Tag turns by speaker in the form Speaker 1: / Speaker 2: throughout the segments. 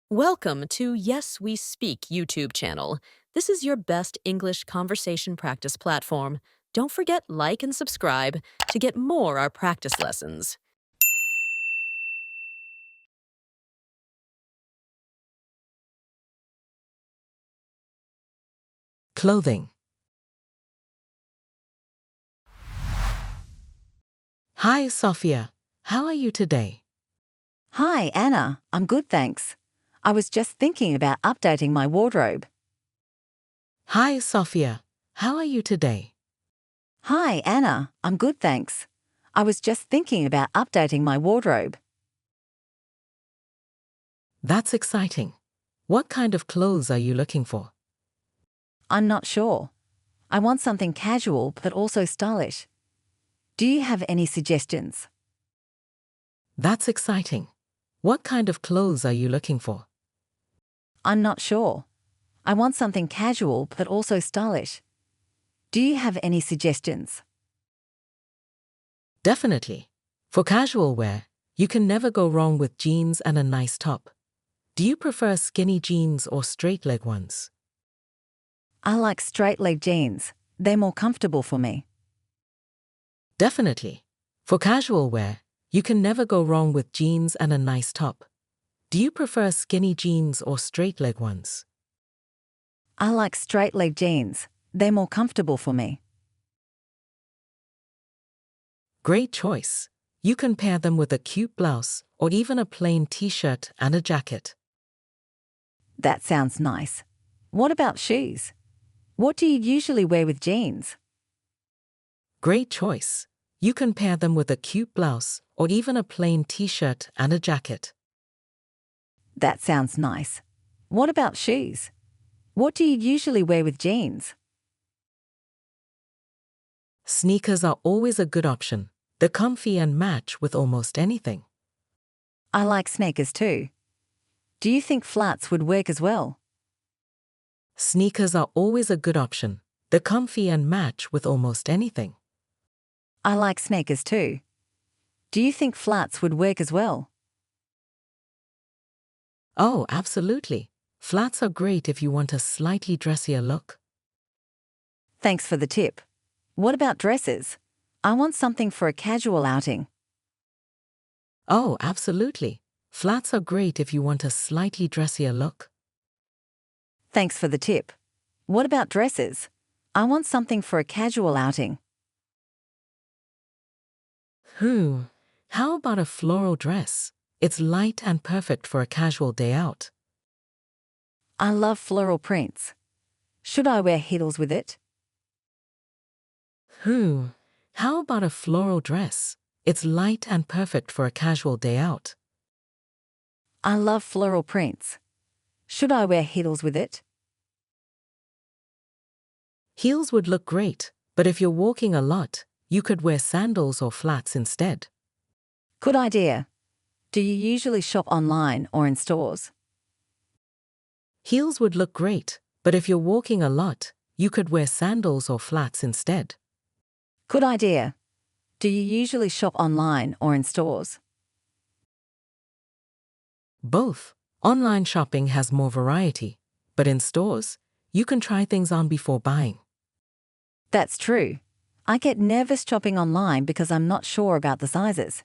Speaker 1: Welcome to Yes, We Speak YouTube channel. This is your best English conversation practice platform. Don't forget like and subscribe to get more our practice lessons.
Speaker 2: Clothing. Hi, Sophia. How are you today?
Speaker 3: Hi, Anna. I'm good, thanks. I was just thinking about updating my wardrobe.
Speaker 2: Hi, Sophia. How are you today?
Speaker 3: Hi, Anna. I'm good, thanks. I was just thinking about updating my wardrobe.
Speaker 2: That's exciting. What kind of clothes are you looking for?
Speaker 3: I'm not sure. I want something casual but also stylish. Do you have any suggestions?
Speaker 2: That's exciting. What kind of clothes are you looking for?
Speaker 3: I'm not sure. I want something casual but also stylish. Do you have any suggestions?
Speaker 2: Definitely. For casual wear, you can never go wrong with jeans and a nice top. Do you prefer skinny jeans or straight-leg ones?
Speaker 3: I like straight-leg jeans. They're more comfortable for me.
Speaker 2: Definitely. For casual wear, you can never go wrong with jeans and a nice top. Do you prefer skinny jeans or straight-leg ones?
Speaker 3: I like straight-leg jeans. They're more comfortable for me.
Speaker 2: Great choice. You can pair them with a cute blouse or even a plain t-shirt and a jacket.
Speaker 3: That sounds nice. What about shoes? What do you usually wear with jeans?
Speaker 2: Great choice. You can pair them with a cute blouse or even a plain t-shirt and a jacket.
Speaker 3: That sounds nice. What about shoes? What do you usually wear with jeans?
Speaker 2: Sneakers are always a good option. They're comfy and match with almost anything.
Speaker 3: I like sneakers too. Do you think flats would work as well?
Speaker 2: Sneakers are always a good option. They're comfy and match with almost anything.
Speaker 3: I like sneakers too. Do you think flats would work as well?
Speaker 2: Oh, absolutely. Flats are great if you want a slightly dressier look.
Speaker 3: Thanks for the tip. What about dresses? I want something for a casual outing.
Speaker 2: Oh, absolutely. Flats are great if you want a slightly dressier look.
Speaker 3: Thanks for the tip. What about dresses? I want something for a casual outing.
Speaker 2: How about a floral dress? It's light and perfect for a casual day out.
Speaker 3: I love floral prints. Should I wear heels with it?
Speaker 2: How about a floral dress? It's light and perfect for a casual day out.
Speaker 3: I love floral prints. Should I wear heels with it?
Speaker 2: Heels would look great, but if you're walking a lot, you could wear sandals or flats instead.
Speaker 3: Good idea. Do you usually shop online or in stores?
Speaker 2: Heels would look great, but if you're walking a lot, you could wear sandals or flats instead.
Speaker 3: Good idea. Do you usually shop online or in stores?
Speaker 2: Both. Online shopping has more variety, but in stores, you can try things on before buying.
Speaker 3: That's true. I get nervous shopping online because I'm not sure about the sizes.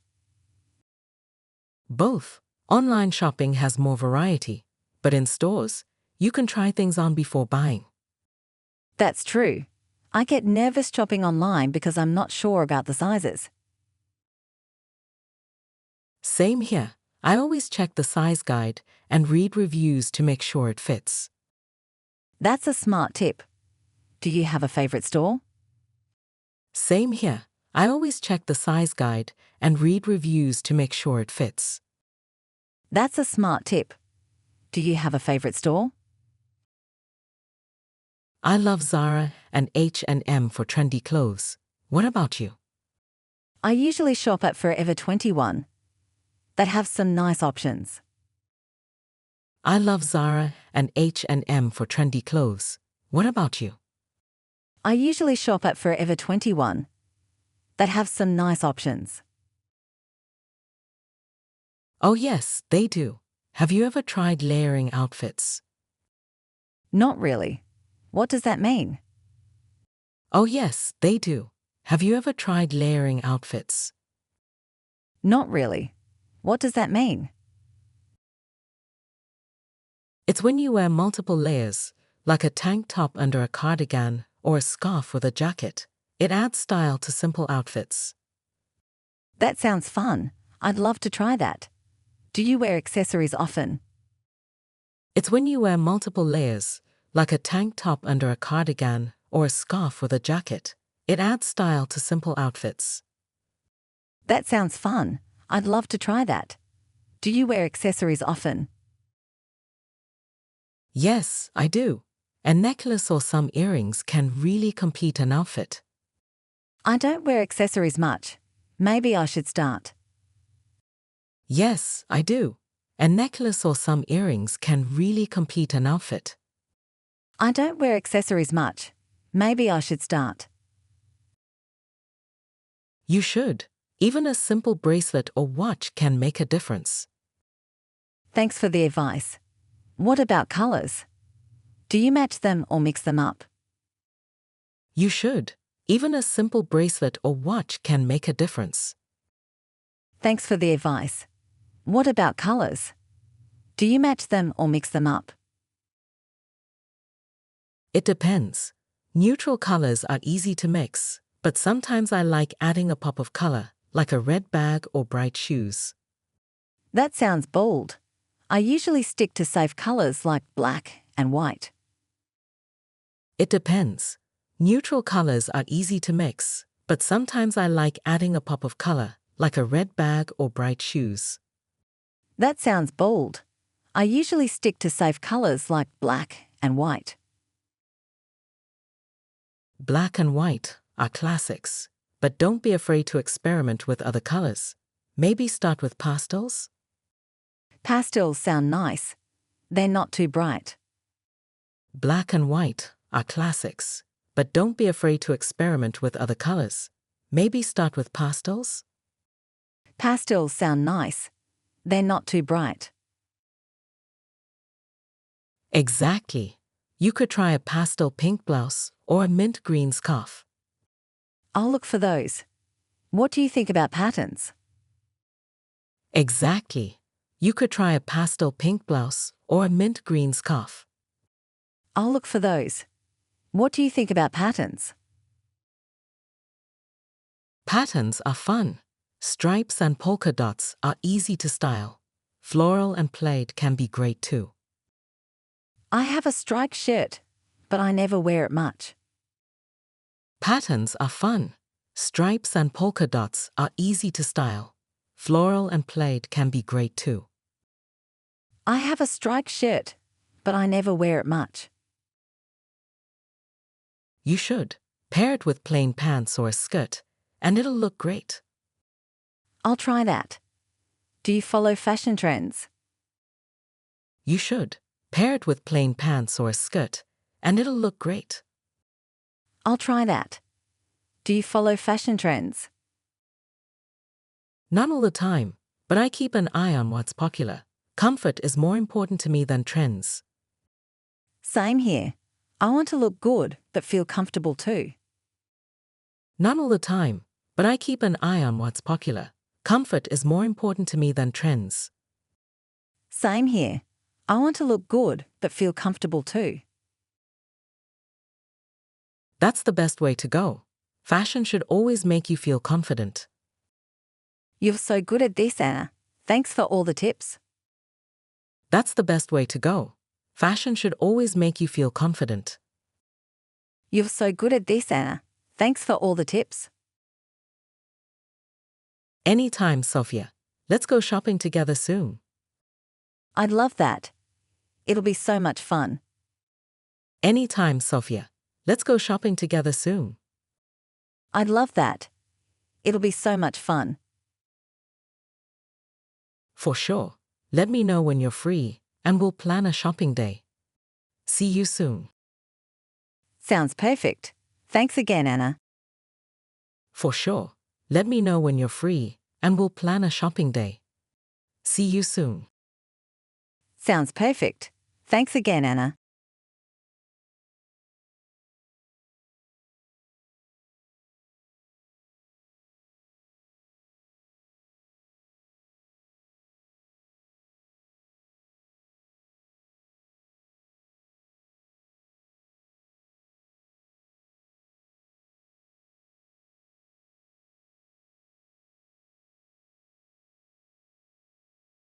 Speaker 2: Both. Online shopping has more variety, but in stores, you can try things on before buying.
Speaker 3: That's true. I get nervous shopping online because I'm not sure about the sizes.
Speaker 2: Same here. I always check the size guide and read reviews to make sure it fits.
Speaker 3: That's a smart tip. Do you have a favorite store?
Speaker 2: Same here. I always check the size guide and read reviews to make sure it fits.
Speaker 3: That's a smart tip. Do you have a favorite store?
Speaker 2: I love Zara and H&M for trendy clothes. What about you?
Speaker 3: I usually shop at Forever 21. That have some nice options.
Speaker 2: I love Zara and H&M for trendy clothes. What about you?
Speaker 3: I usually shop at Forever 21. That have some nice options.
Speaker 2: Oh yes, they do. Have you ever tried layering outfits?
Speaker 3: Not really. What does that mean?
Speaker 2: Oh, yes, they do. Have you ever tried layering outfits?
Speaker 3: Not really. What does that mean?
Speaker 2: It's when you wear multiple layers, like a tank top under a cardigan or a scarf with a jacket. It adds style to simple outfits.
Speaker 3: That sounds fun. I'd love to try that. Do you wear accessories often?
Speaker 2: It's when you wear multiple layers, like a tank top under a cardigan or a scarf with a jacket. It adds style to simple outfits.
Speaker 3: That sounds fun. I'd love to try that. Do you wear accessories often?
Speaker 2: Yes, I do. A necklace or some earrings can really complete an outfit.
Speaker 3: I don't wear accessories much. Maybe I should start.
Speaker 2: Yes, I do. A necklace or some earrings can really complete an outfit.
Speaker 3: I don't wear accessories much. Maybe I should start.
Speaker 2: You should. Even a simple bracelet or watch can make a difference.
Speaker 3: Thanks for the advice. What about colors? Do you match them or mix them up?
Speaker 2: You should. Even a simple bracelet or watch can make a difference.
Speaker 3: Thanks for the advice. What about colors? Do you match them or mix them up?
Speaker 2: It depends. Neutral colors are easy to mix, but sometimes I like adding a pop of color, like a red bag or bright shoes.
Speaker 3: That sounds bold. I usually stick to safe colors like black and white.
Speaker 2: It depends. Neutral colors are easy to mix, but sometimes I like adding a pop of color, like a red bag or bright shoes.
Speaker 3: That sounds bold. I usually stick to safe colors like black and white.
Speaker 2: Black and white are classics, but don't be afraid to experiment with other colors. Maybe start with pastels?
Speaker 3: Pastels sound nice. They're not too bright.
Speaker 2: Black and white are classics, but don't be afraid to experiment with other colors. Maybe start with pastels?
Speaker 3: Pastels sound nice. They're not too bright.
Speaker 2: Exactly. You could try a pastel pink blouse or a mint green scarf.
Speaker 3: I'll look for those. What do you think about patterns?
Speaker 2: Exactly. You could try a pastel pink blouse or a mint green scarf.
Speaker 3: I'll look for those. What do you think about patterns?
Speaker 2: Patterns are fun. Stripes and polka dots are easy to style. Floral and plaid can be great too.
Speaker 3: I have a striped shirt, but I never wear it much.
Speaker 2: Patterns are fun. Stripes and polka dots are easy to style. Floral and plaid can be great too.
Speaker 3: I have a striped shirt, but I never wear it much.
Speaker 2: You should. Pair it with plain pants or a skirt, and it'll look great.
Speaker 3: I'll try that. Do you follow fashion trends?
Speaker 2: You should. Pair it with plain pants or a skirt, and it'll look great.
Speaker 3: I'll try that. Do you follow fashion trends?
Speaker 2: Not all the time, but I keep an eye on what's popular. Comfort is more important to me than trends.
Speaker 3: Same here. I want to look good, but feel comfortable too.
Speaker 2: Not all the time, but I keep an eye on what's popular. Comfort is more important to me than trends.
Speaker 3: Same here. I want to look good, but feel comfortable too.
Speaker 2: That's the best way to go. Fashion should always make you feel confident.
Speaker 3: You're so good at this, Anna. Thanks for all the tips.
Speaker 2: That's the best way to go. Fashion should always make you feel confident.
Speaker 3: You're so good at this, Anna. Thanks for all the tips.
Speaker 2: Anytime, Sophia. Let's go shopping together soon.
Speaker 3: I'd love that. It'll be so much fun.
Speaker 2: Anytime, Sophia. Let's go shopping together soon.
Speaker 3: I'd love that. It'll be so much fun.
Speaker 2: For sure. Let me know when you're free, and we'll plan a shopping day. See you soon.
Speaker 3: Sounds perfect. Thanks again, Anna.
Speaker 2: For sure. Let me know when you're free, and we'll plan a shopping day. See you soon.
Speaker 3: Sounds perfect. Thanks again, Anna.